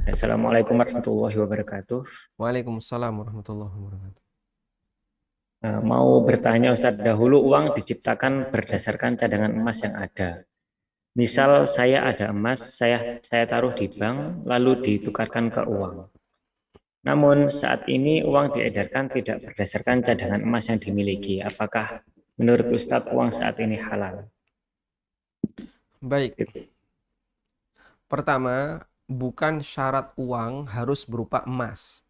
Assalamualaikum warahmatullahi wabarakatuh. Waalaikumsalam warahmatullahi wabarakatuh. Mau bertanya Ustadz, dahulu uang diciptakan berdasarkan cadangan emas yang ada. Misal saya ada emas, saya taruh di bank, lalu ditukarkan ke uang. Namun saat ini uang diedarkan tidak berdasarkan cadangan emas yang dimiliki. Apakah menurut Ustadz uang saat ini halal? Baik, pertama, bukan syarat uang harus berupa emas.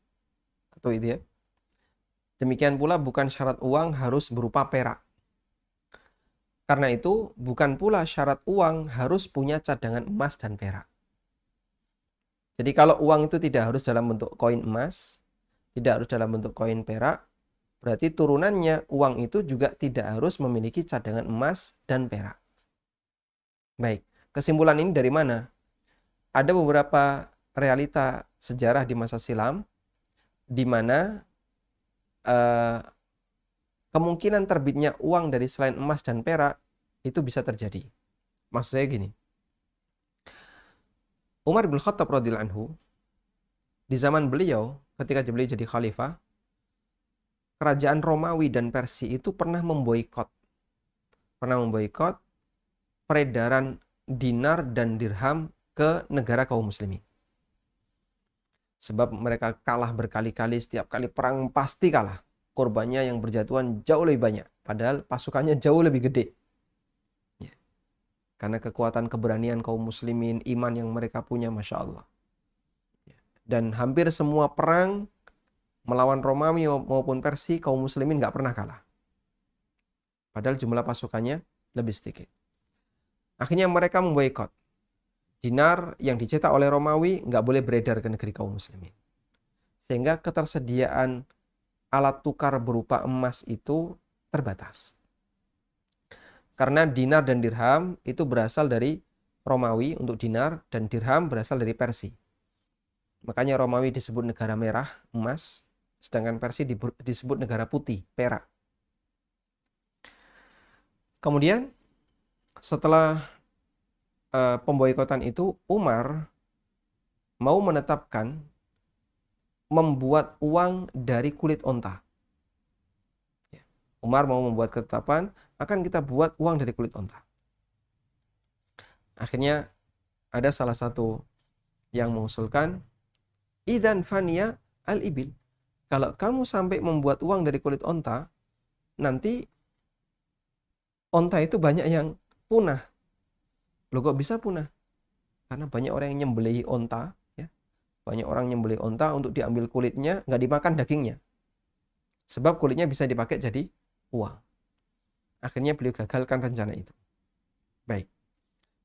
Atau itu ya. Demikian pula bukan syarat uang harus berupa perak. Karena itu, bukan pula syarat uang harus punya cadangan emas dan perak. Jadi kalau uang itu tidak harus dalam bentuk koin emas, tidak harus dalam bentuk koin perak, berarti turunannya uang itu juga tidak harus memiliki cadangan emas dan perak. Baik, kesimpulan ini dari mana? Ada beberapa realita sejarah di masa silam di mana eh, kemungkinan terbitnya uang dari selain emas dan perak itu bisa terjadi. Maksud saya gini, Umar bin Khattab radhiyallahu anhu di zaman beliau ketika beliau jadi khalifah, kerajaan Romawi dan Persia itu pernah memboikot peredaran dinar dan dirham ke negara kaum muslimin. Sebab mereka kalah berkali-kali, setiap kali perang pasti kalah. Korbannya yang berjatuhan jauh lebih banyak. Padahal pasukannya jauh lebih gede. Ya. Karena kekuatan keberanian kaum muslimin, iman yang mereka punya, Masya Allah. Ya. Dan hampir semua perang melawan Romawi maupun Persia, kaum muslimin nggak pernah kalah. Padahal jumlah pasukannya lebih sedikit. Akhirnya mereka memboikot. Dinar yang dicetak oleh Romawi nggak boleh beredar ke negeri kaum muslimin. Sehingga ketersediaan alat tukar berupa emas itu terbatas. Karena dinar dan dirham itu berasal dari Romawi untuk dinar dan dirham berasal dari Persia. Makanya Romawi disebut negara merah, emas, sedangkan Persia disebut negara putih, perak. Kemudian setelah pemboikotan itu, Umar mau menetapkan membuat uang dari kulit onta. Umar mau membuat ketetapan, akan kita buat uang dari kulit onta. Akhirnya ada salah satu yang mengusulkan, idzan fania al-ibil. Kalau kamu sampai membuat uang dari kulit onta, nanti onta itu banyak yang punah. Loh kok bisa punah? Karena banyak orang yang nyembelih onta, ya. Banyak orang nyembelih onta untuk diambil kulitnya, nggak dimakan dagingnya. Sebab kulitnya bisa dipakai jadi uang. Akhirnya beliau gagalkan rencana itu. Baik.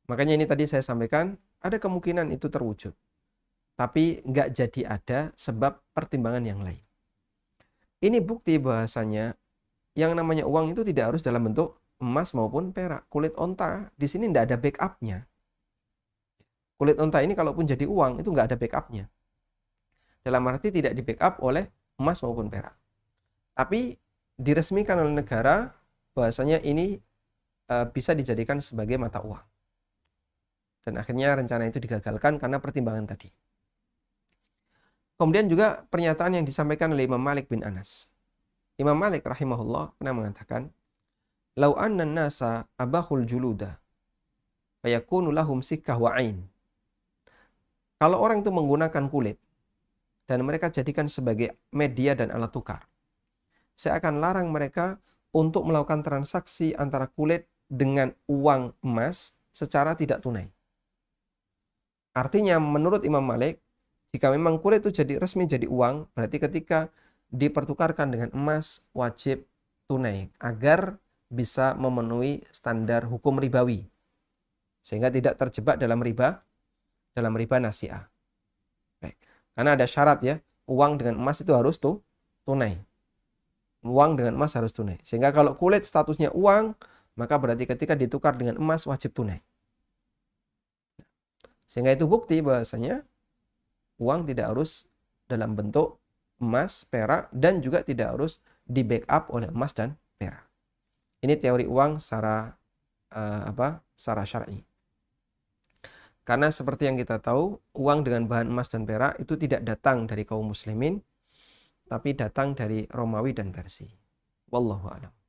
Makanya ini tadi saya sampaikan, ada kemungkinan itu terwujud. Tapi nggak jadi ada sebab pertimbangan yang lain. Ini bukti bahasanya yang namanya uang itu tidak harus dalam bentuk emas maupun perak. Kulit onta di sini tidak ada backupnya. Kulit onta ini kalaupun jadi uang itu nggak ada backupnya. Dalam arti tidak di backup oleh emas maupun perak. Tapi diresmikan oleh negara bahasanya ini bisa dijadikan sebagai mata uang. Dan akhirnya rencana itu digagalkan karena pertimbangan tadi. Kemudian juga pernyataan yang disampaikan oleh Imam Malik bin Anas. Imam Malik rahimahullah pernah mengatakan, "Lau anna nasa abahul juluda, fayakunu lahum sikkah wa ain." Kalau orang itu menggunakan kulit dan mereka jadikan sebagai media dan alat tukar, saya akan larang mereka untuk melakukan transaksi antara kulit dengan uang emas secara tidak tunai. Artinya menurut Imam Malik, jika memang kulit itu jadi resmi jadi uang, berarti ketika dipertukarkan dengan emas wajib tunai agar bisa memenuhi standar hukum ribawi. Sehingga tidak terjebak dalam riba nasi'ah. Baik. Karena ada syarat ya, uang dengan emas itu harus tunai. Uang dengan emas harus tunai. Sehingga kalau kulit statusnya uang, maka berarti ketika ditukar dengan emas wajib tunai. Sehingga itu bukti bahasanya uang tidak harus dalam bentuk emas, perak, dan juga tidak harus di backup oleh emas dan perak. Ini teori uang secara syar'i. Karena seperti yang kita tahu, uang dengan bahan emas dan perak itu tidak datang dari kaum muslimin, tapi datang dari Romawi dan Persia. Wallahu a'lam.